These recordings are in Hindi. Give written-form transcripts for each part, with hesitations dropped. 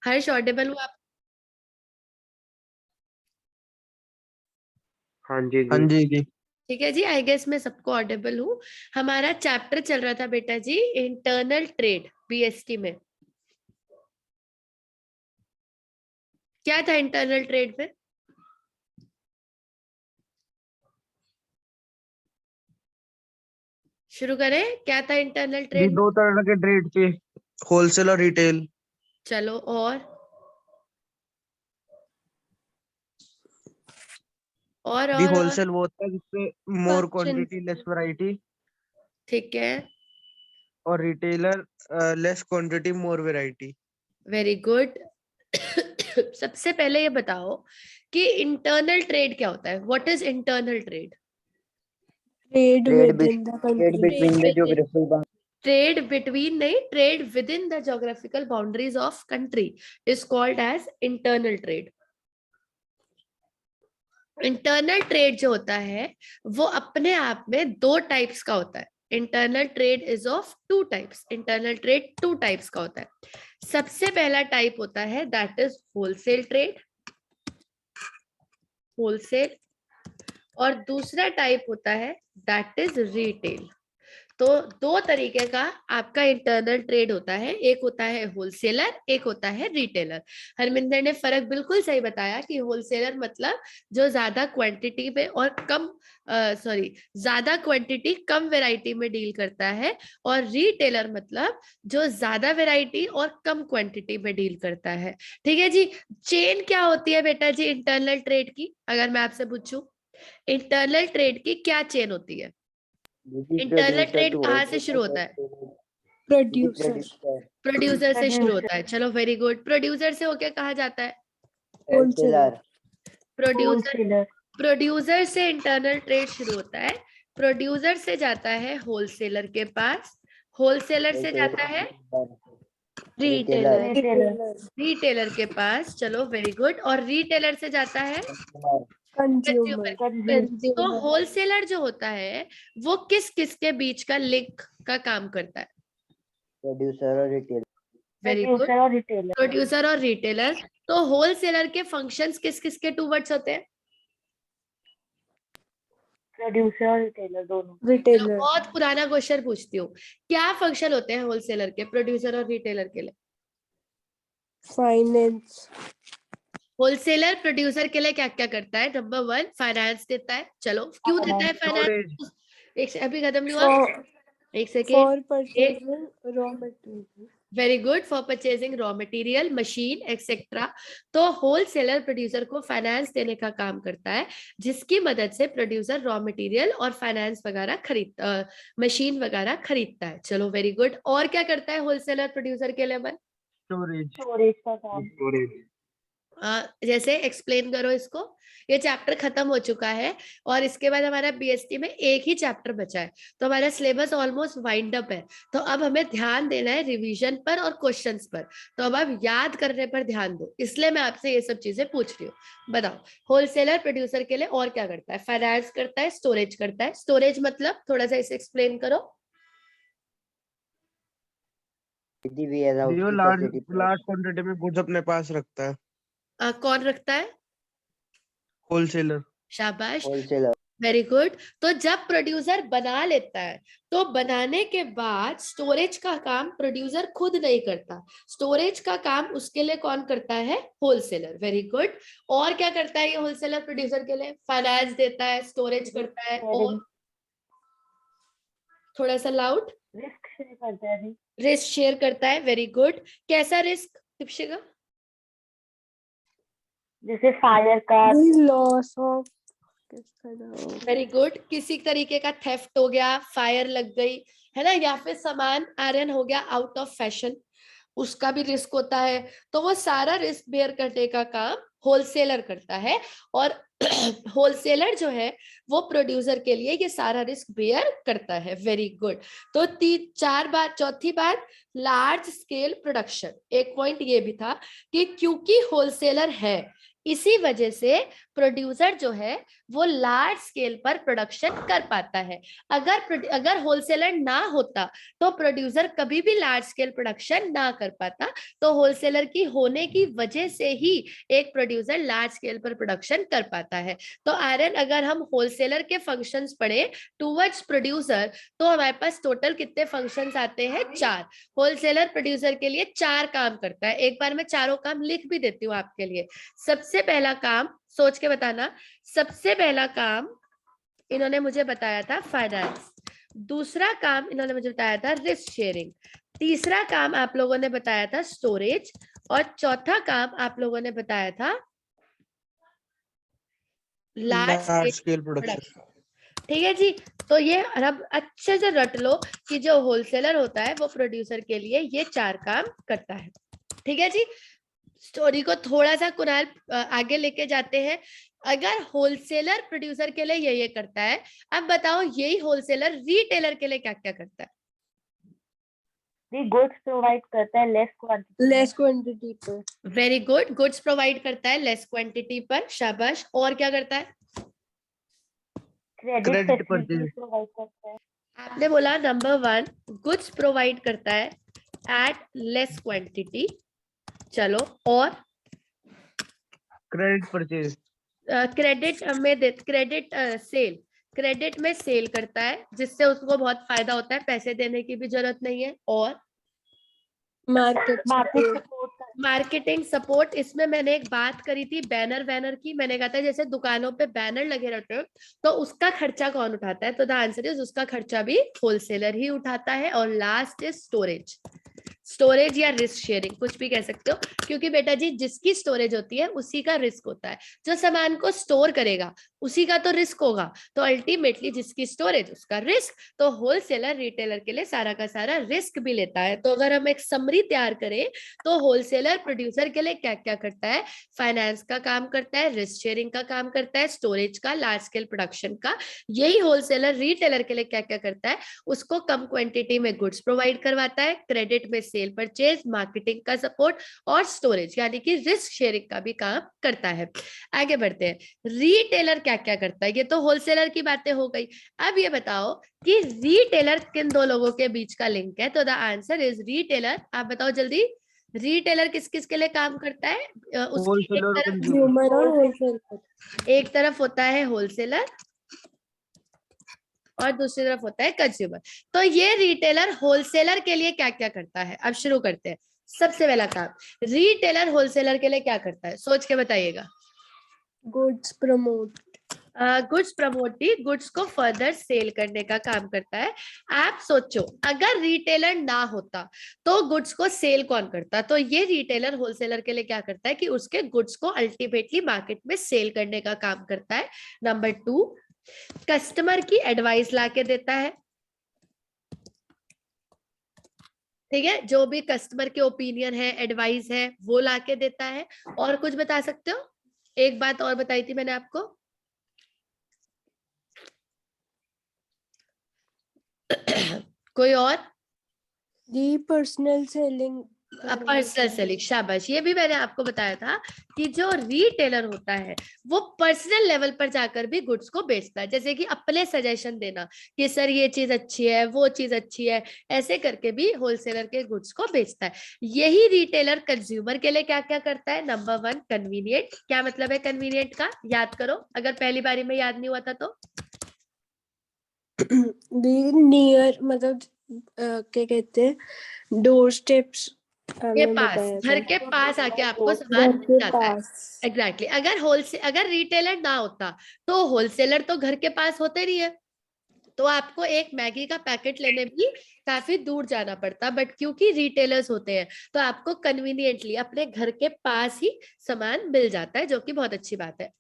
हर्ष ऑडिबल हुआ आप? हाँ जी हाँ जी। जी। ठीक है जी, आई गेस मैं सबको ऑडिबल हूँ। हमारा चैप्टर चल रहा था बेटा जी इंटरनल ट्रेड बीएसटी में। क्या था इंटरनल ट्रेड में? शुरू करें, क्या था इंटरनल जी, ट्रेड? दो तरह के ट्रेड थे, होलसेल और रिटेल। चलो, और जी, और होलसेल वो होता है जिसपे मोर फंक्शन। क्वांटिटी लेस वैरायटी, ठीक है, और रिटेलर लेस क्वांटिटी मोर वैरायटी। Very good. सबसे पहले ये बताओ कि इंटरनल ट्रेड क्या होता है? What is internal trade? Trade trade within the country. Between the geographical trade between नहीं, trade within the geographical boundaries of country is called as internal trade. Internal trade जो होता है वो अपने आप में दो टाइप्स का होता है। Internal trade is of two types. Internal trade two types का होता है। सबसे पहला टाइप होता है that is wholesale trade, wholesale, और दूसरा टाइप होता है दैट इज रिटेल। तो दो तरीके का आपका इंटरनल ट्रेड होता है, एक होता है होलसेलर, एक होता है रिटेलर। हरमिंदर ने फर्क बिल्कुल सही बताया कि होलसेलर मतलब जो ज्यादा क्वांटिटी में और कम ज्यादा क्वांटिटी कम वैरायटी में डील करता है, और रिटेलर मतलब जो ज्यादा वैरायटी और कम क्वांटिटी में डील करता है। ठीक है जी। चेन क्या होती है बेटा जी इंटरनल ट्रेड की? अगर मैं आपसे पूछूं इंटरनल ट्रेड की क्या चेन होती है? इंटरनल ट्रेड कहाँ से शुरू होता है? Producer. प्रोड्यूसर से शुरू होता है। चलो, वेरी गुड। प्रोड्यूसर से होके कहाँ जाता है? Wholesaler. प्रोड्यूसर। प्रोड्यूसर से इंटरनल ट्रेड शुरू होता है, प्रोड्यूसर से जाता है होलसेलर के पास, होलसेलर से जाता है रिटेलर, रिटेलर के पास। चलो, वेरी गुड। और रिटेलर से जाता है Consumer. कंज्यूमर। तो होलसेलर जो होता है वो किस किस के बीच का लिंक का काम करता है? प्रोड्यूसर और रिटेल वेरी गुड। प्रोड्यूसर और रिटेलर। तो होलसेलर के फंक्शंस किस किस के टू वर्ड्स होते हैं? प्रोड्यूसर और रिटेलर दोनों। रिटेलर. बहुत पुराना क्वेश्चन पूछती हूँ, क्या फंक्शन होते हैं होलसेलर के, प्रोड्यूसर और रिटेलर के लिए? फाइनेंस. होलसेलर प्रोड्यूसर के लिए क्या क्या करता है? नंबर वन, फाइनेंस देता है। चलो, क्यों देता है फाइनेंस? अभी खत्म नहीं हुआ, एक second. For purchasing raw material. Very good, for purchasing raw material, machine etcetera. तो होलसेलर प्रोड्यूसर को फाइनेंस देने का काम करता है, जिसकी मदद से प्रोड्यूसर रॉ मटेरियल और फाइनेंस वगैरह मशीन वगैरह खरीदता है। चलो, वेरी गुड। और क्या करता है होलसेलर प्रोड्यूसर के लिए? स्टोरेज का काम. जैसे एक्सप्लेन करो इसको। ये चैप्टर खत्म हो चुका है और इसके बाद हमारा बीएसटी में एक ही चैप्टर बचा है, तो हमारा सिलेबस ऑलमोस्ट वाइंड अप है। तो अब हमें ध्यान देना है रिवीजन पर और क्वेश्चंस पर। तो अब आप याद करने पर ध्यान दो, इसलिए मैं आपसे ये सब चीजें पूछ रही हूँ। बताओ, होलसेलर प्रोड्यूसर के लिए और क्या करता है? फाइनेंस करता है, स्टोरेज करता है। स्टोरेज मतलब थोड़ा सा इसे एक्सप्लेन करो। लार्ज क्वांटिटी में गुड्स अपने पास रखता है। कौन रखता है? होलसेलर। शाबाश, होलसेलर। Very good. तो जब प्रोड्यूसर बना लेता है तो बनाने के बाद स्टोरेज का काम प्रोड्यूसर खुद नहीं करता, स्टोरेज का काम उसके लिए कौन करता है? होलसेलर। Very good. और क्या करता है ये होलसेलर प्रोड्यूसर के लिए? फाइनेंस देता है, स्टोरेज करता है, और थोड़ा सा लाउड, रिस्क शेयर करता है. रिस्क शेयर करता है। Very good. कैसा रिस्क दीपिका? जैसे फायर का लॉस ऑफ. Very good. किसी तरीके का थेफ्ट हो गया, फायर लग गई है ना, या फिर सामान आयरन हो गया आउट ऑफ फैशन, उसका भी रिस्क होता है। तो वो सारा रिस्क बेयर करने का काम होलसेलर करता है। और होलसेलर जो है वो प्रोड्यूसर के लिए ये सारा रिस्क बेयर करता है। Very good. तो चार बात, चौथी बात, लार्ज स्केल प्रोडक्शन। एक पॉइंट ये भी था कि क्योंकि होलसेलर है इसी वजह से प्रोड्यूसर जो है वो लार्ज स्केल पर प्रोडक्शन कर पाता है। अगर होलसेलर ना होता तो प्रोड्यूसर कभी भी लार्ज स्केल प्रोडक्शन ना कर पाता। तो होलसेलर की होने की वजह से ही एक प्रोड्यूसर लार्ज स्केल पर प्रोडक्शन कर पाता है। तो आर्यन, अगर हम होलसेलर के फंक्शंस पढ़े टूवर्ड्स प्रोड्यूसर तो हमारे पास टोटल कितने फंक्शंस आते हैं? 4। होलसेलर प्रोड्यूसर के लिए 4 काम करता है। एक बार मैं चारों काम लिख भी देती हूँ आपके लिए। सबसे पहला काम, सोच के बताना, सबसे पहला काम इन्होंने मुझे बताया था फाइनेंस। दूसरा काम इन्होंने मुझे बताया था रिस्क शेयरिंग। तीसरा काम आप लोगों ने बताया था स्टोरेज। और चौथा काम आप लोगों ने बताया था लार्ज स्केल प्रोडक्शन। ठीक है जी। तो ये अब अच्छे से रट लो कि जो होलसेलर होता है वो प्रोड्यूसर के लिए ये 4 काम करता है। ठीक है जी। स्टोरी को थोड़ा सा कुणाल आगे लेके जाते हैं। अगर होलसेलर प्रोड्यूसर के लिए ये करता है, अब बताओ यही होलसेलर रिटेलर के लिए क्या क्या करता है? गुड्स प्रोवाइड करता है लेस क्वांटिटी पर। Very good. गुड्स प्रोवाइड करता है लेस क्वांटिटी पर, शाबाश। और क्या करता है? Credit purchase. प्रोवाइड करता है। आपने बोला नंबर 1 गुड्स प्रोवाइड करता है एट लेस क्वांटिटी। चलो, और credit purchase. Credit sale. Credit में सेल करता है जिससे उसको बहुत फायदा होता है, पैसे देने की भी जरूरत नहीं है। और मार्केटिंग सपोर्ट। इसमें मैंने एक बात करी थी बैनर की। मैंने कहा था जैसे दुकानों पे बैनर लगे रहते हैं तो उसका खर्चा कौन उठाता है? तो द आंसर इज उसका खर्चा भी होलसेलर ही उठाता है। और लास्ट इज स्टोरेज या रिस्क शेयरिंग, कुछ भी कह सकते हो, क्योंकि बेटा जी जिसकी स्टोरेज होती है उसी का रिस्क होता है। जो सामान को स्टोर करेगा उसी का तो रिस्क होगा। तो अल्टीमेटली जिसकी स्टोरेज उसका रिस्क। तो होलसेलर रिटेलर के लिए सारा का सारा रिस्क भी लेता है। तो अगर हम एक समरी तैयार करें तो होलसेलर प्रोड्यूसर के लिए क्या क्या करता है? फाइनेंस का काम करता है, रिस्क शेयरिंग का काम करता है, स्टोरेज का, लार्ज स्केल प्रोडक्शन का। यही होलसेलर रिटेलर के लिए क्या क्या करता है? उसको कम क्वांटिटी में गुड्स प्रोवाइड करवाता है, क्रेडिट में सेल परचेज, मार्केटिंग का सपोर्ट और स्टोरेज यानी कि रिस्क शेयरिंग का भी काम करता है। आगे बढ़ते हैं। रिटेलर क्या क्या करता है? ये तो होलसेलर की बातें हो गई। अब ये बताओ कि रिटेलर किन दो लोगों के बीच का लिंक है? तो द आंसर इज रिटेलर। आप बताओ जल्दी, रिटेलर किस किस के लिए काम करता है? उसकी एक तरफ होता है होलसेलर और दूसरी तरफ होता है कंज्यूमर। तो ये रिटेलर होलसेलर के लिए क्या क्या करता है? अब शुरू करते हैं। सबसे पहला काम, रिटेलर होलसेलर के लिए क्या करता है? सोच के बताइएगा। Goods promote. गुड्स प्रमोटी, गुड्स को फर्दर सेल करने का काम करता है। आप सोचो अगर रिटेलर ना होता तो गुड्स को सेल कौन करता? तो ये रिटेलर होलसेलर के लिए क्या करता है कि उसके गुड्स को अल्टीमेटली मार्केट में सेल करने का काम करता है। नंबर 2, कस्टमर की एडवाइस लाके देता है। ठीक है, जो भी कस्टमर के ओपिनियन है, एडवाइस है, वो लाके देता है। और कुछ बता सकते हो? एक बात और बताई थी मैंने आपको। कोई और? दी पर्सनल सेलिंग। पर्सनल सेलिंग, शाबाश। ये भी मैंने आपको बताया था कि जो रिटेलर होता है वो पर्सनल लेवल पर जाकर भी गुड्स को बेचता है। जैसे कि अपने सजेशन देना कि सर ये चीज अच्छी है, वो चीज अच्छी है, ऐसे करके भी होलसेलर के गुड्स को बेचता है। यही रिटेलर कंज्यूमर के लिए क्या क्या करता है? Number 1 convenient. क्या मतलब है कन्वीनियंट का? याद करो अगर पहली बारी में याद नहीं हुआ था तो। नियर मतलब क्या कहते हैं, डोर स्टेप्स के पास, घर के पास आके आपको सामान मिल जाता है। एग्जैक्टली। अगर रिटेलर ना होता तो होलसेलर तो घर के पास होते नहीं है, तो आपको एक मैगी का पैकेट लेने भी काफी दूर जाना पड़ता। बट क्योंकि रिटेलर्स होते हैं तो आपको कन्वीनियंटली अपने घर के पास ही सामान मिल जाता है, जो कि बहुत अच्छी बात है।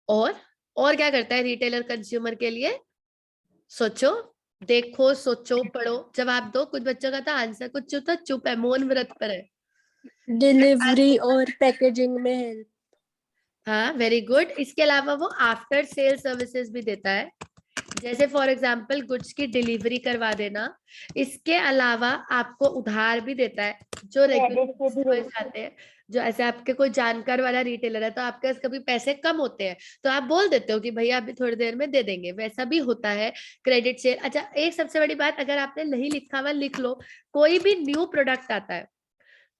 और क्या करता है रिटेलर कंज्यूमर के लिए? सोचो, देखो, सोचो, पढ़ो, जवाब दो। कुछ बच्चों का था आंसर, कुछ तो चुप है, मौन व्रत पर है। डिलीवरी और पैकेजिंग में हेल्प। हाँ, वेरी गुड। इसके अलावा वो आफ्टर सेल सर्विसेज भी देता है, जैसे फॉर एग्जाम्पल गुड्स की डिलीवरी करवा देना। इसके अलावा आपको उधार भी देता है, जो क्रेडिट के भी रेगुलर आते हैं। जो ऐसे आपके कोई जानकार वाला रिटेलर है तो आपके पास कभी पैसे कम होते हैं तो आप बोल देते हो कि भैया अभी थोड़ी देर में दे देंगे, वैसा भी होता है क्रेडिट से। अच्छा, एक सबसे बड़ी बात, अगर आपने नहीं लिखा हुआ लिख लो, कोई भी न्यू प्रोडक्ट आता है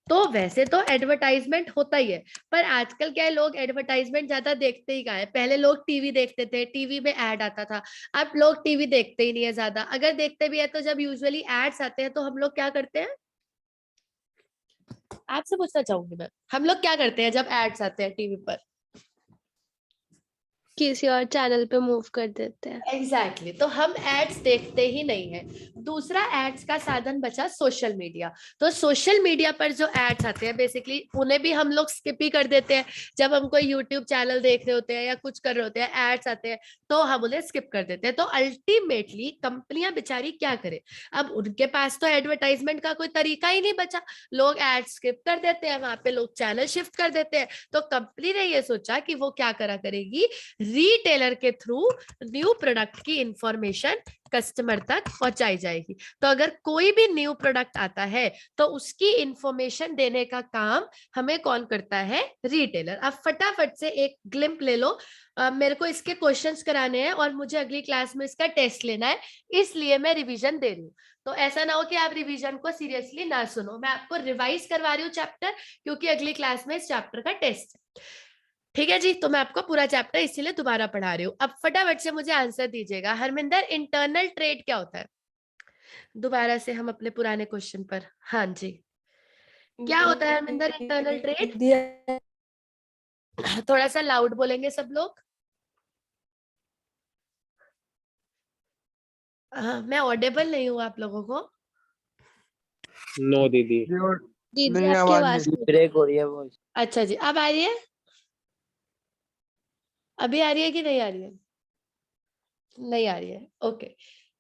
तो वैसे तो एडवर्टाइजमेंट होता ही है, पर आजकल क्या है, लोग एडवर्टाइजमेंट ज्यादा देखते ही कहाँ है। पहले लोग टीवी देखते थे, टीवी में ऐड आता था। अब लोग टीवी देखते ही नहीं है ज्यादा, अगर देखते भी है तो जब यूजुअली एड्स आते हैं तो हम लोग क्या करते हैं, आपसे पूछना चाहूंगी मैं, हम लोग क्या करते हैं जब एड्स आते हैं टीवी पर? किसी और चैनल पे मूव कर देते हैं। एग्जैक्टली तो हम एड्स देखते ही नहीं है। दूसरा एड्स का साधन बचा सोशल मीडिया। तो सोशल मीडिया पर जो एड्स आते हैं बेसिकली उन्हें भी हम लोग स्किप ही कर देते हैं। जब हम कोई यूट्यूब चैनल देख रहे होते हैं या कुछ कर रहे होते हैं, एड्स आते हैं तो हम उन्हें स्किप कर देते हैं। तो अल्टीमेटली कंपनियां बेचारी क्या करे, अब उनके पास तो एडवर्टाइजमेंट का कोई तरीका ही नहीं बचा। लोग एड स्किप कर देते हैं, वहां पे लोग चैनल शिफ्ट कर देते हैं। तो कंपनी ने ये सोचा कि वो क्या करा करेगी, रिटेलर के थ्रू न्यू प्रोडक्ट की इंफॉर्मेशन कस्टमर तक पहुंचाई जाएगी। तो अगर कोई भी न्यू प्रोडक्ट आता है तो उसकी इंफॉर्मेशन देने का काम हमें कौन करता है, रिटेलर। अब फटाफट से एक ग्लिम्प ले लो। मेरे को इसके क्वेश्चंस कराने हैं और मुझे अगली क्लास में इसका टेस्ट लेना है, इसलिए मैं रिवीजन दे रही हूँ। तो ऐसा ना हो कि आप रिवीजन को सीरियसली ना सुनो, मैं आपको रिवाइज करवा रही हूँ चैप्टर, क्योंकि अगली क्लास में इस चैप्टर का टेस्ट है। ठीक है जी, तो मैं आपको पूरा चैप्टर इसीलिए दोबारा पढ़ा रही हूँ। अब फटाफट से मुझे आंसर दीजिएगा। हरमिंदर, इंटरनल ट्रेड क्या होता है? दोबारा से हम अपने पुराने क्वेश्चन पर। हाँ जी, क्या होता है हरमिंदर इंटरनल ट्रेड? थोड़ा सा लाउड बोलेंगे सब लोग। हाँ, मैं ऑडिबल नहीं हूँ आप लोगों को? नो दीदी। दीदी नहीं, आपकी आवाज आवाज नहीं। ब्रेक हो रही है वो। अच्छा जी, अब आ रही है? अभी आ रही है कि नहीं आ रही है? नहीं आ रही है, okay,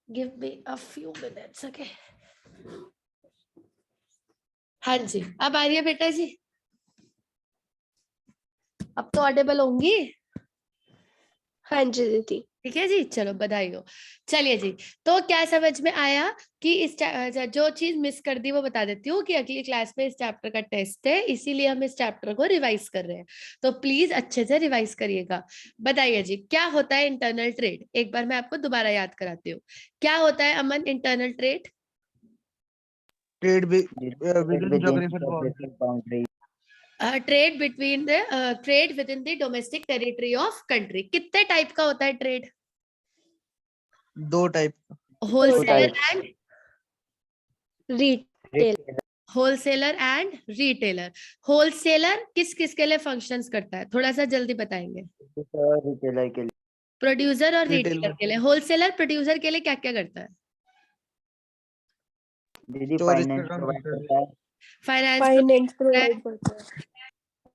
give me a few minutes. Okay, हाँ जी, अब आ रही है बेटा जी? अब तो ऑडिबल होंगी? हाँ जी दीदी। ठीक है जी, चलो बधाई हो। चलिए जी, तो क्या समझ में आया कि जो चीज मिस कर दी वो बता देती हूँ कि अगली क्लास में इस चैप्टर का टेस्ट है, इसीलिए हम इस चैप्टर को रिवाइज कर रहे हैं। तो प्लीज अच्छे से रिवाइज करिएगा। बताइए जी, क्या होता है इंटरनल ट्रेड? एक बार मैं आपको दोबारा याद कराती हूँ। क्या होता है Aman internal trade? Trade within within geographical boundary. geographic boundary. Trade between the trade within the domestic territory of country. कितने टाइप का होता है ट्रेड? दो type. Two wholesaler types. And retail. Wholesaler and retailer. Wholesaler किस किस के लिए फंक्शंस करता है, थोड़ा सा जल्दी बताएंगे? रिटेलर के लिए। प्रोड्यूसर और रिटेल रिटेलर में के लिए। होलसेलर प्रोड्यूसर के लिए क्या क्या करता है? दीदी स्टोरेज का फाइनेंस काम प्रोवाइड करता है। करता है, फाइनेंस फाइनेंस प्रोवाइड करता है।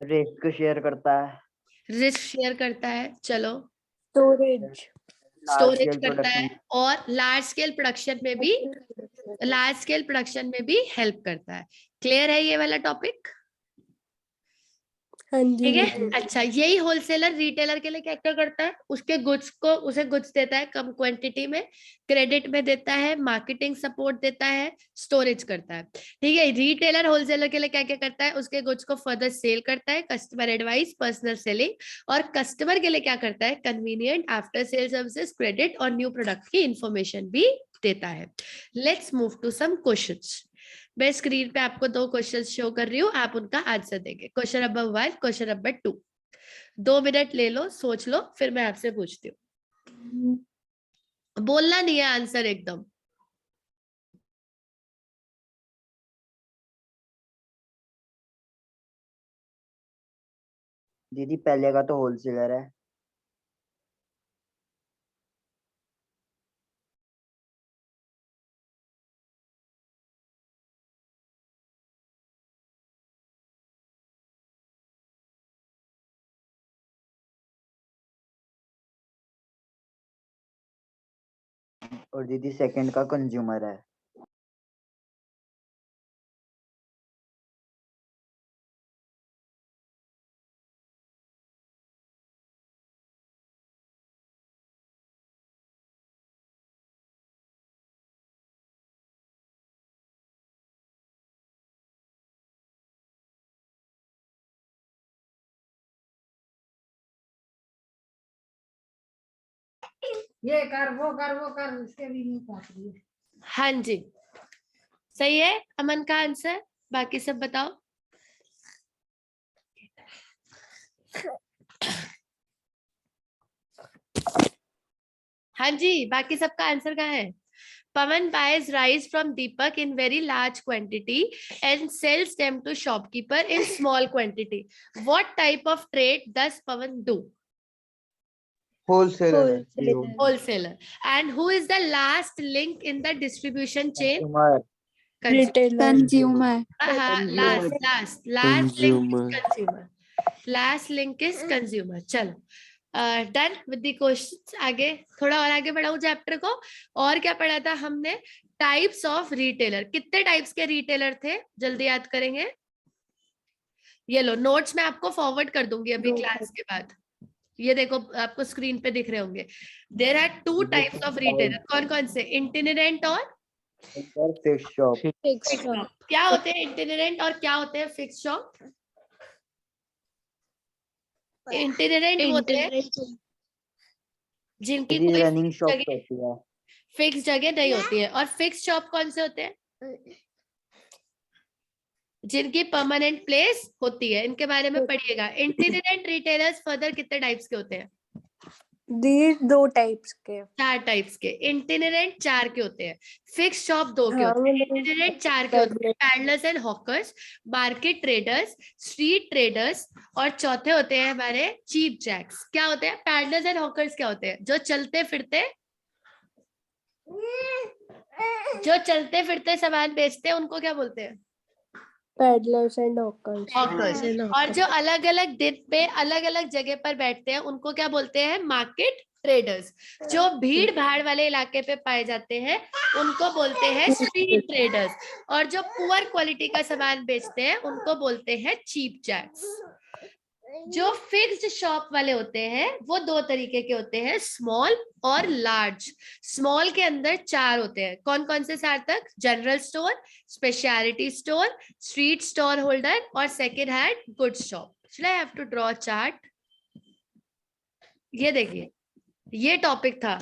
रिस्क शेयर करता है, रिस्क शेयर करता है, चलो। स्टोरेज। लार्ज स्टोरेज स्केल करता है, प्रोडक्शन। और लार्ज स्केल प्रोडक्शन में भी हेल्प करता है। क्लियर है ये वाला टॉपिक? हाँ जी ठीक है, दीदी। अच्छा, यही होलसेलर रिटेलर के लिए क्या क्या करता है, उसके गुड्स को उसे गुड्स देता है कम क्वांटिटी में, क्रेडिट में देता है, मार्केटिंग सपोर्ट देता है, स्टोरेज करता है। ठीक है, रिटेलर होलसेलर के लिए क्या क्या करता है, उसके गुड्स को फर्दर सेल करता है, कस्टमर एडवाइस, पर्सनल सेलिंग, और कस्टमर के लिए क्या करता है, convenient after sale services, credit और न्यू प्रोडक्ट की इंफॉर्मेशन भी देता है। Let's move to some questions. मैं स्क्रीन पे आपको दो क्वेश्चन शो कर रही हूँ, आप उनका आंसर देंगे। Question number 1, question number 2। 2 minute ले लो, सोच लो, फिर मैं आपसे पूछती हूँ। बोलना नहीं है आंसर एकदम। दीदी पहले का तो होलसेलर है। और दीदी सेकंड का कंज्यूमर है। ये कर वो कर वो कर, उसके भी नहीं पहुंच रही है। हाँ जी, सही है अमन का आंसर। बाकी सब बताओ। हाँ जी, बाकी सबका आंसर कहाँ है? Pawan buys rice from Deepak in very large quantity and sells them to shopkeeper in small quantity. What type of trade does Pawan do? Wholesaler है। Wholesaler. And who is the last link in the distribution chain? Consumer. Consumer. Last link is consumer. Last link is consumer. चलो, डन विद द क्वेश्चंस। आगे थोड़ा और आगे बढ़ाऊं चैप्टर को। और क्या पढ़ा था हमने? Types of retailer. कितने टाइप्स के रिटेलर थे, जल्दी याद करेंगे? ये लो, नोट्स मैं आपको फॉरवर्ड कर दूंगी अभी क्लास के बाद। ये देखो, आपको स्क्रीन पे दिख रहे होंगे। There are 2 types of retailer. कौन कौन से? इटिनेरेंट और फिक्स शॉप। Fix shop. क्या होते हैं इटिनेरेंट और क्या होते हैं फिक्स शॉप? इटिनेरेंट होते हैं जिनकी कोई रनिंग शॉप जगह होती है। फिक्स जगह नहीं होती है। और फिक्स शॉप कौन से होते हैं? जिनकी परमानेंट प्लेस होती है। इनके बारे में पढ़िएगा। इटिनेरेंट रिटेलर्स फर्दर कितने टाइप्स के होते हैं? 2 टाइप्स के। 4 टाइप्स के। इटिनेरेंट 4 के होते हैं, फिक्स शॉप 2 के होते हैं। इटिनेरेंट 4 के होते हैं, peddlers and hawkers, market traders, street traders, और चौथे होते हैं हमारे चीप जैक्स। क्या होते हैं पैडलर्स एंड हॉकर्स? क्या होते हैं? जो चलते फिरते सामान बेचते हैं, उनको क्या बोलते हैं? Peddlers and hawkers. और जो अलग अलग दिन पे अलग अलग जगह पर बैठते हैं, उनको क्या बोलते हैं? Market traders. जो भीड़ भाड़ वाले इलाके पे पाए जाते हैं, उनको बोलते हैं स्ट्रीट ट्रेडर्स। और जो पुअर क्वालिटी का सामान बेचते हैं, उनको बोलते हैं चीप जैक्स। जो फिक्स्ड शॉप वाले होते हैं वो 2 तरीके के होते हैं, स्मॉल और लार्ज। स्मॉल के अंदर 4 होते हैं। कौन कौन से 4 तक? General store, speciality store, street store holder, और second hand goods shop. Should I have to draw a chart? ये देखिए, ये टॉपिक था।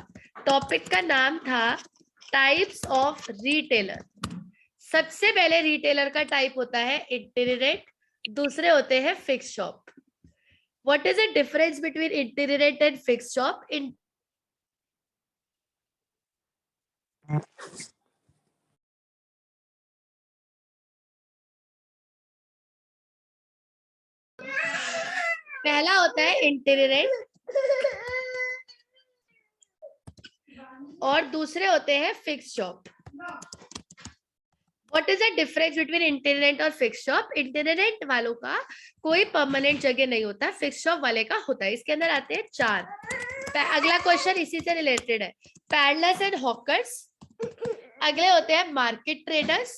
टॉपिक का नाम था टाइप्स ऑफ रिटेलर। सबसे पहले रिटेलर का टाइप होता है इटिनेरेंट, दूसरे होते हैं fix shop. What is the difference between itinerant and fixed shop? पहला होता है itinerant और दूसरे होते हैं fix shop. What is the difference between itinerant और फिक्स शॉप? itinerant वालों का कोई परमानेंट जगह नहीं होता, फिक्स शॉप वाले का होता है। इसके अंदर आते हैं 4। अगला क्वेश्चन इसी से रिलेटेड है। Peddlers and hawkers. अगले होते हैं मार्केट ट्रेडर्स।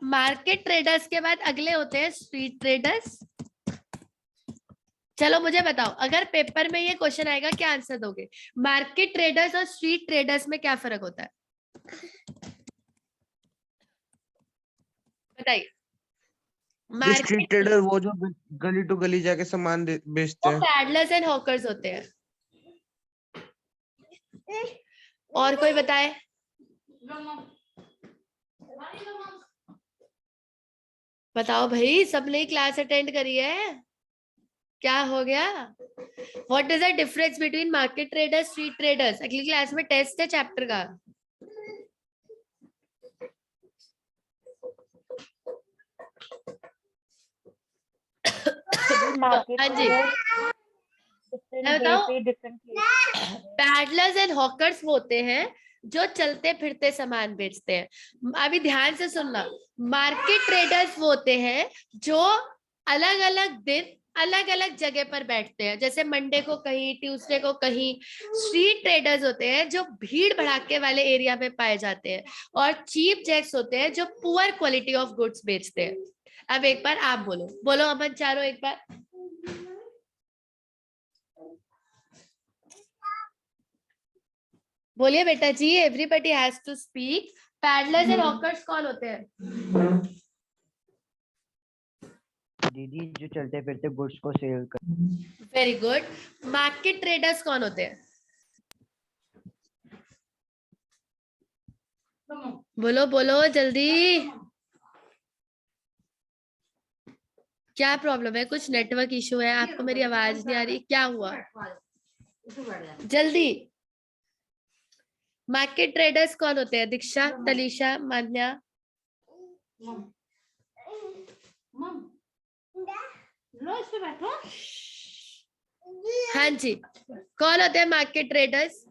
मार्केट ट्रेडर्स के बाद अगले होते हैं स्ट्रीट ट्रेडर्स। चलो मुझे बताओ, अगर पेपर में ये क्वेश्चन आएगा, क्या आंसर दोगे? मार्केट ट्रेडर्स और स्ट्रीट ट्रेडर्स में क्या फर्क होता है, बताइए। स्ट्रीट ट्रेडर वो जो गली टू गली जाके सामान बेचते हैं। पैडलर्स एंड हॉकर्स होते हैं। और कोई बताए? बताओ भाई, सबने क्लास अटेंड करी है, क्या हो गया? What is the difference between market traders, street traders? अगली क्लास में टेस्ट है चैप्टर का। हाँ जी, पैडलर्स एंड हॉकर्स वो होते हैं जो चलते फिरते सामान बेचते हैं। अभी ध्यान से सुनना, मार्केट ट्रेडर्स वो होते हैं जो अलग अलग दिन अलग अलग जगह पर बैठते हैं, जैसे मंडे को कहीं, ट्यूसडे को कहीं। स्ट्रीट ट्रेडर्स होते हैं जो भीड़ भड़ाके वाले एरिया में पाए जाते हैं। और चीप जैक्स होते हैं जो पुअर क्वालिटी ऑफ गुड्स बेचते हैं। अब एक बार आप बोलो, बोलो अमन चारों एक बार। बोलिए बेटा जी, everybody has to speak. Peddlers and hawkers कौन होते हैं? दीदी जो चलते फिरते गुड्स को सेल कर। Very good. मार्केट ट्रेडर्स कौन होते हैं? बोलो बोलो जल्दी, क्या प्रॉब्लम है? कुछ नेटवर्क इशू है? आपको मेरी आवाज नहीं आ रही? क्या हुआ? जल्दी। मार्केट ट्रेडर्स कौन होते हैं? दीक्षा, तलीशा, मान्या? हाँ जी, कौन होते हैं मार्केट ट्रेडर्स?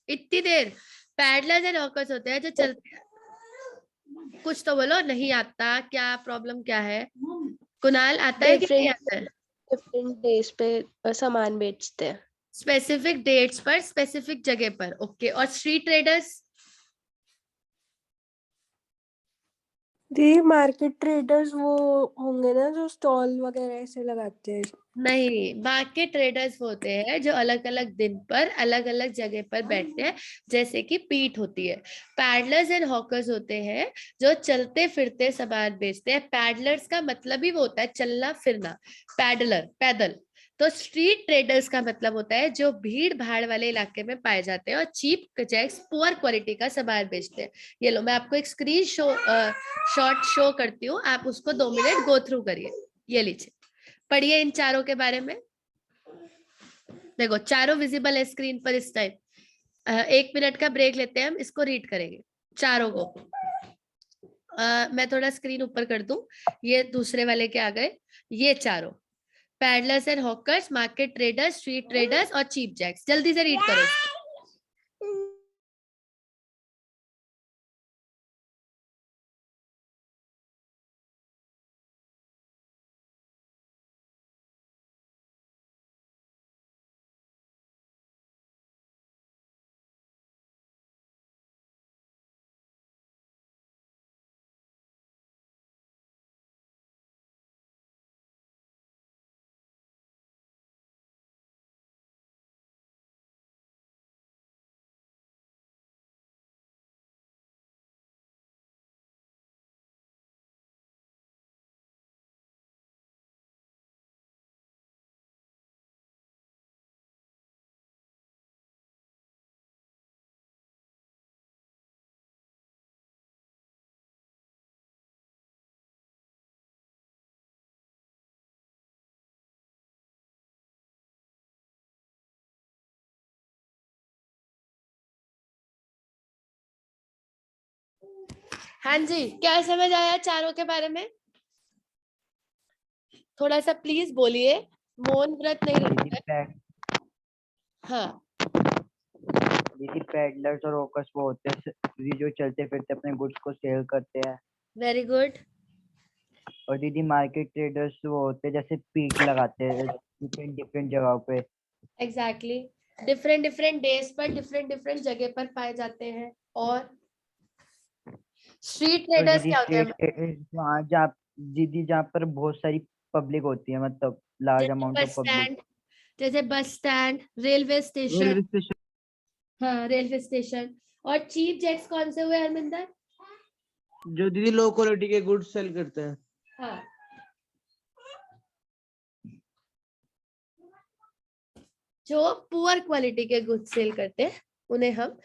इतनी देर? पैडलर्स एंड हॉकर्स होते हैं जो चलते हैं। कुछ तो बोलो, नहीं आता? क्या प्रॉब्लम क्या है? कुणाल आता है कि नहीं आता है? डिफरेंट डेज पे सामान बेचते हैं। स्पेसिफिक डेट्स पर, स्पेसिफिक जगह पर। ओके। और स्ट्रीट ट्रेडर्स? दी मार्केट ट्रेडर्स वो होंगे ना जो स्टॉल वगैरह ऐसे लगाते हैं। नहीं, मार्केट ट्रेडर्स वो होते हैं जो अलग अलग दिन पर अलग अलग जगह पर बैठते हैं, जैसे कि पीठ होती है। पैडलर्स एंड हॉकर्स होते हैं जो चलते फिरते सामान बेचते हैं। पैडलर्स का मतलब ही वो होता है चलना फिरना, पैडलर पैदल। तो स्ट्रीट ट्रेडर्स का मतलब होता है जो भीड़ भाड़ वाले इलाके में पाए जाते हैं और चीप जैक्स पुअर क्वालिटी का सामान बेचते हैं। ये लो, मैं आपको एक स्क्रीन शॉट शो करती हूँ, आप उसको 2 मिनट गो थ्रू करिए। ये लीजिए, पढ़िए इन चारों के बारे में। देखो, चारों विजिबल है स्क्रीन पर इस टाइम। 1 मिनट का ब्रेक लेते हैं, हम इसको रीड करेंगे चारों को। मैं थोड़ा स्क्रीन ऊपर कर दूं, ये दूसरे वाले के आ गए। ये चारों peddlers and hawkers, market traders, street traders और चीप जैक्स। जल्दी से रीड करो इसको। हाँ जी, क्या समझ आया चारों के बारे में? थोड़ा सा प्लीज बोलिए, मौन व्रत नहीं दीदी रखना है। हाँ, दीदी पैडलर्स और हॉकर्स वो होते हैं दीदी जो चलते फिरते अपने गुड्स को सेल करते हैं। Very good. और दीदी मार्केट ट्रेडर्स वो होते हैं जैसे पीठ लगाते हैं डिफरेंट डिफरेंट जगहों पे। एग्जैक्टली, डिफरेंट डिफरेंट डेज पर डिफरेंट डिफरेंट जगह पर पाए जाते हैं। और स्ट्रीट तो ट्रेडर्स दीदी क्या होते हैं? स्ट्रीट वहाँ जहाँ दीदी जहाँ पर बहुत सारी पब्लिक होती है, मतलब लार्ज जैसे अमाउंट बस ऑफ पब्लिक। स्टैंड, जैसे bus stand, railway station. Railway station. हाँ, रेलवे स्टेशन। और चीप जेट्स कौन से हुए हरमिंदर? जो दीदी लो क्वालिटी के गुड्स सेल करते हैं। हाँ, जो पुअर क्वालिटी के गुड्स सेल करते हैं उन्हें हम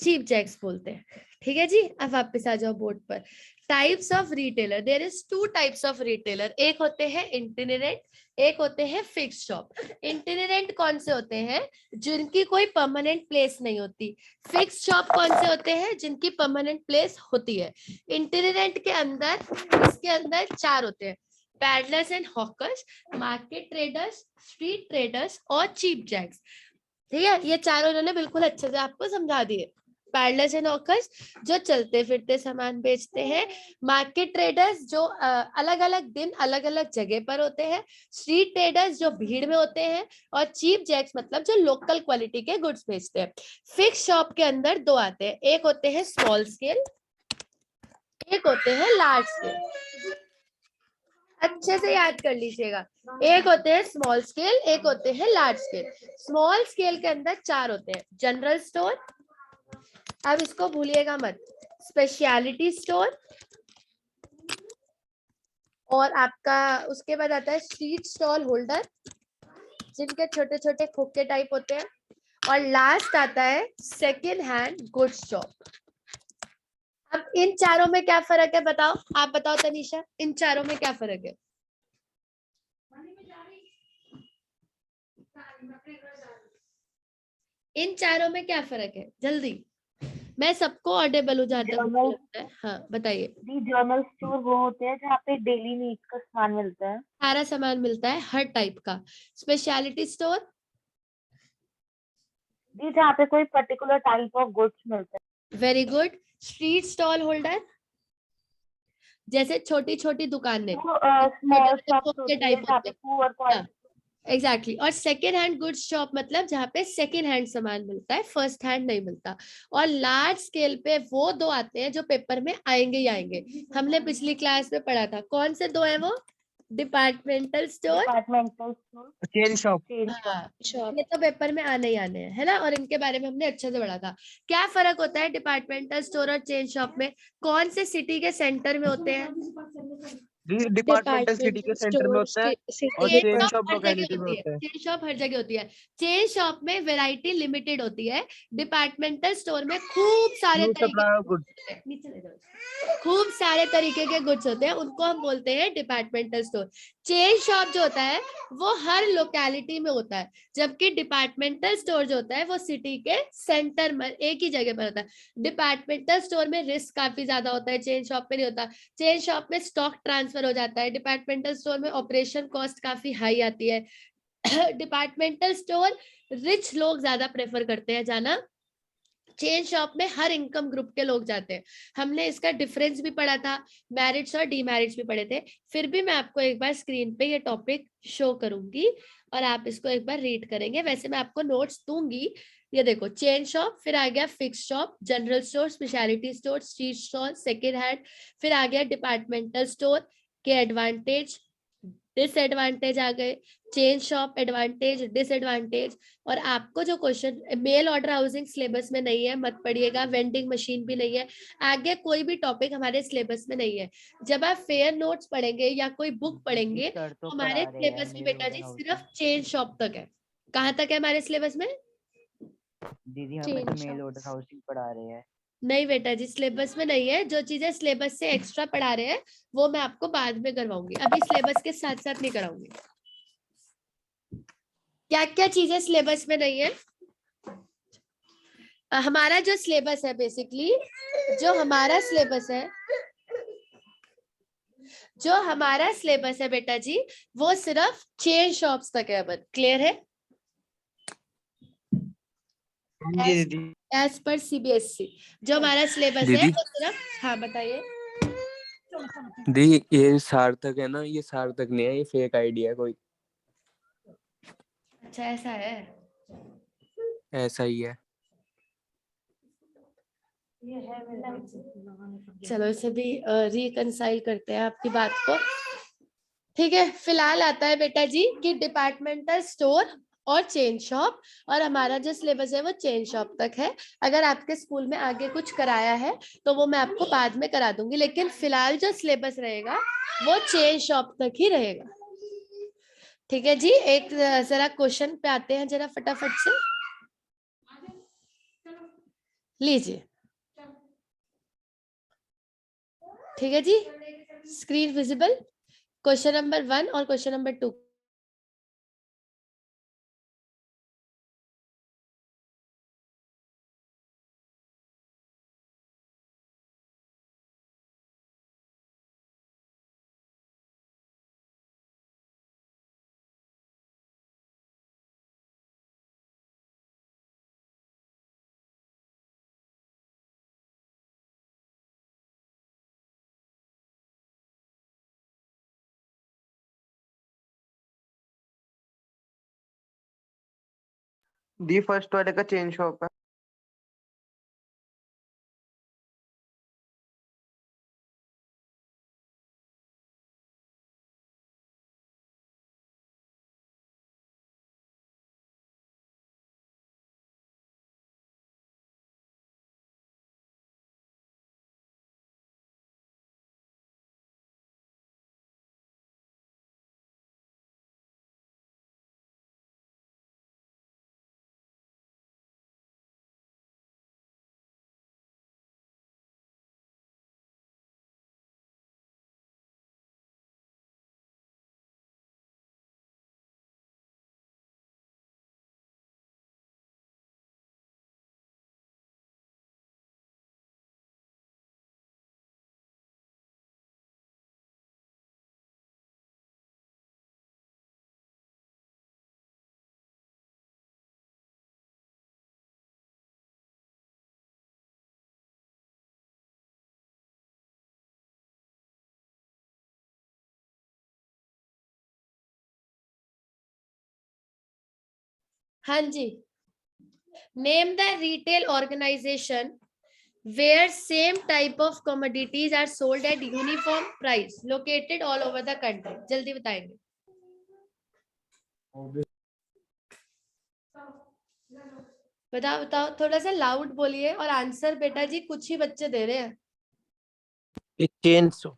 चीप जैक्स बोलते हैं। ठीक है जी, अब वापस आ जाओ बोर्ड पर। Types of retailer, there is 2 types of retailer. एक होते हैं इंटिनेरेंट, एक होते हैं फिक्स शॉप। इंटिनेरेंट कौन से होते हैं? जिनकी कोई परमानेंट प्लेस नहीं होती। फिक्स शॉप कौन से होते हैं? जिनकी परमानेंट प्लेस होती है। इंटिनेरेंट के अंदर, इसके अंदर 4 होते हैं: peddlers and hawkers, market traders, street traders और चीप जैक्स। ठीक है, ये चारों इन्होंने बिल्कुल अच्छे से आपको समझा दिए। पैडलर्स एंड हॉकर्स जो चलते फिरते सामान बेचते हैं। मार्केट ट्रेडर्स जो अलग अलग दिन अलग अलग जगह पर होते हैं। स्ट्रीट ट्रेडर्स जो भीड़ में होते हैं। और चीप जैक्स मतलब जो लोकल क्वालिटी के गुड्स बेचते हैं। फिक्स शॉप के अंदर 2 आते हैं, एक होते हैं स्मॉल स्केल, एक होते हैं लार्ज स्केल। अच्छे से याद कर लीजिएगा, एक होते हैं स्मॉल स्केल, एक होते हैं लार्ज स्केल। स्मॉल स्केल के अंदर 4 होते हैं: जनरल स्टोर, अब इसको भूलिएगा मत, स्पेशलिटी स्टोर, और आपका उसके बाद आता है स्ट्रीट स्टॉल होल्डर जिनके छोटे छोटे खोखे टाइप होते हैं, और लास्ट आता है सेकेंड हैंड गुड्स शॉप। अब इन चारों में क्या फर्क है बताओ, आप बताओ तनीषा, इन चारों में क्या फर्क है? इन चारों में क्या फर्क है, जल्दी, मैं सबको ऑडिबल हो जाता है मुझे जर्नल लगता है। हाँ बताइए। दी जर्नल स्टोर वो होते हैं जहाँ पे डेली नीड्स का सामान मिलता है। सारा सामान मिलता है हर टाइप का। Speciality store? दी जहाँ पे कोई पर्टिकुलर टाइप ऑफ गुड्स मिलता है। Very good. Street stall holder? जैसे छोटी छोटी दुकानें, वो छोटे स्मॉल छोटे शॉप्स थोक के होती है टाइप जहाँ होते पे हैं। पुअर हाँ क्वालिटी। Exactly exactly. और सेकेंड हैंड गुड्स शॉप मतलब जहाँ पे सेकेंड हैंड सामान मिलता है, फर्स्ट हैंड नहीं मिलता। और लार्ज स्केल पे वो दो आते हैं जो पेपर में आएंगे ही आएंगे। हमने पिछली क्लास में पढ़ा था, कौन से दो है वो? Departmental store, departmental store, chain shop. Chain हाँ शॉप। ये तो पेपर में आने ही आने हैं, है ना, और इनके बारे में हमने अच्छे से पढ़ा था। क्या फर्क होता है डिपार्टमेंटल स्टोर और चेन शॉप में? कौन से सिटी के सेंटर में होते हैं? डिपार्टमेंटल सिटी के डिपार्टमेंटल सेंटर में स्टोर होता है और सिटी चेन के चेन शॉप शॉप हर जगह लोकेलिटी में होती है, होता है। चेन शॉप हर जगह होती है। चेन शॉप में वैरायटी लिमिटेड होती है, डिपार्टमेंटल स्टोर में खूब सारे न्यू तरीके सप्लाई ऑफ गुड्स। के नीचे ले जाओ इसको। खूब सारे तरीके के गुड्स होते हैं, उनको हम बोलते हैं डिपार्टमेंटल स्टोर। चेन शॉप जो होता है वो हर लोकेलिटी में होता है, जबकि डिपार्टमेंटल स्टोर जो होता है वो सिटी के सेंटर में एक ही जगह पर होता है। डिपार्टमेंटल स्टोर में रिस्क काफी ज्यादा होता है, चेन शॉप में नहीं होता। चेन शॉप में स्टॉक ट्रांसफर हो जाता है, डिपार्टमेंटल स्टोर में ऑपरेशन कॉस्ट काफी हाई आती है। डिपार्टमेंटल स्टोर रिच लोग ज्यादा प्रेफर करते हैं जाना, चेन शॉप में हर इनकम ग्रुप के लोग जाते हैं। हमने इसका डिफरेंस भी पढ़ा था, मैरिज और डीमैरिज भी पढ़े थे। फिर भी मैं आपको एक बार स्क्रीन पे ये टॉपिक शो करूंगी और आप इसको एक बार रीड करेंगे। वैसे मैं आपको नोट्स दूंगी। ये देखो, चेन शॉप, फिर आ गया fix shop, general store, speciality store, street store, second hand, फिर आ गया डिपार्टमेंटल स्टोर के एडवांटेज डिसएडवांटेज आ गए, चेन शॉप एडवांटेज डिसएडवांटेज। और आपको जो question mail order housing syllabus में नहीं है मत पढ़िएगा, वेंडिंग मशीन भी नहीं है, आगे कोई भी टॉपिक हमारे सिलेबस में नहीं है। जब आप फेयर नोट्स पढ़ेंगे या कोई बुक दीदी पढ़ेंगे सर तो तो हमारे पढ़ा रहे हैं सिलेबस में मेल बेटा ऑर्डर जी हाउसिंग। सिर्फ चेन शॉप तक है। कहाँ तक है हमारे सिलेबस में? दीदी हमें तो chain mail order shops. Housing पढ़ा रहे हैं। नहीं बेटा जी, सिलेबस में नहीं है। जो चीजें सिलेबस से एक्स्ट्रा पढ़ा रहे हैं वो मैं आपको बाद में करवाऊंगी, अभी सिलेबस के साथ साथ नहीं कराऊंगी। क्या क्या चीजें सिलेबस में नहीं है? हमारा जो सिलेबस है बेसिकली, जो हमारा सिलेबस है जो हमारा सिलेबस है बेटा जी, वो सिर्फ चेन शॉप्स तक है। अब क्लियर है? हाँ जी दीदी। एज पर सीबीएसई जो हमारा सिलेबस है दीदी वो सिर्फ, हाँ बताइए। दी ये सार्थक है ना, ये सार्थक नहीं है, ये फेक आईडी है कोई। अच्छा ऐसा है। ऐसा ही है। चलो इसे भी रिकंसाइल करते हैं आपकी बात को। ठीक है, फिलहाल आता है बेटा जी कि डिपार्टमेंटल स्टोर और चेन शॉप, और हमारा जो सिलेबस है वो चेन शॉप तक है। अगर आपके स्कूल में आगे कुछ कराया है तो वो मैं आपको बाद में करा दूंगी, लेकिन फिलहाल जो सिलेबस रहेगा वो चेन शॉप तक ही रहेगा। ठीक है जी, एक जरा क्वेश्चन पे आते हैं जरा फटाफट से, लीजिए। ठीक है जी, स्क्रीन विजिबल, क्वेश्चन नंबर 1 और क्वेश्चन नंबर 2। दी फर्स्ट वाले का चेन शॉप है। हाँ जी, name the retail organisation where same type of commodities are sold at uniform price located all over the country. जल्दी बताएंगे. बताओ बताओ, थोड़ा सा लाउड बोलिए और आंसर बेटा जी कुछ ही बच्चे दे रहे हैं. Chain shop.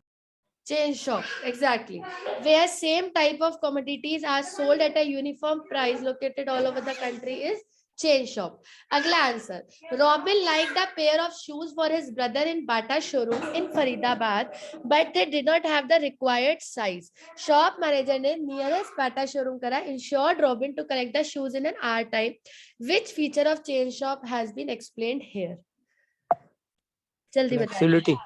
Chain shop, exactly. Where same type of commodities are sold at a uniform price located all over the country is chain shop. अगला answer. Robin liked a pair of shoes for his brother in Bata showroom in Faridabad, but they did not have the required size. Shop manager ने nearest Bata showroom करा, ensured Robin to collect the shoes in an hour time. Which feature of chain shop has been explained here? जल्दी बताइए. Flexibility.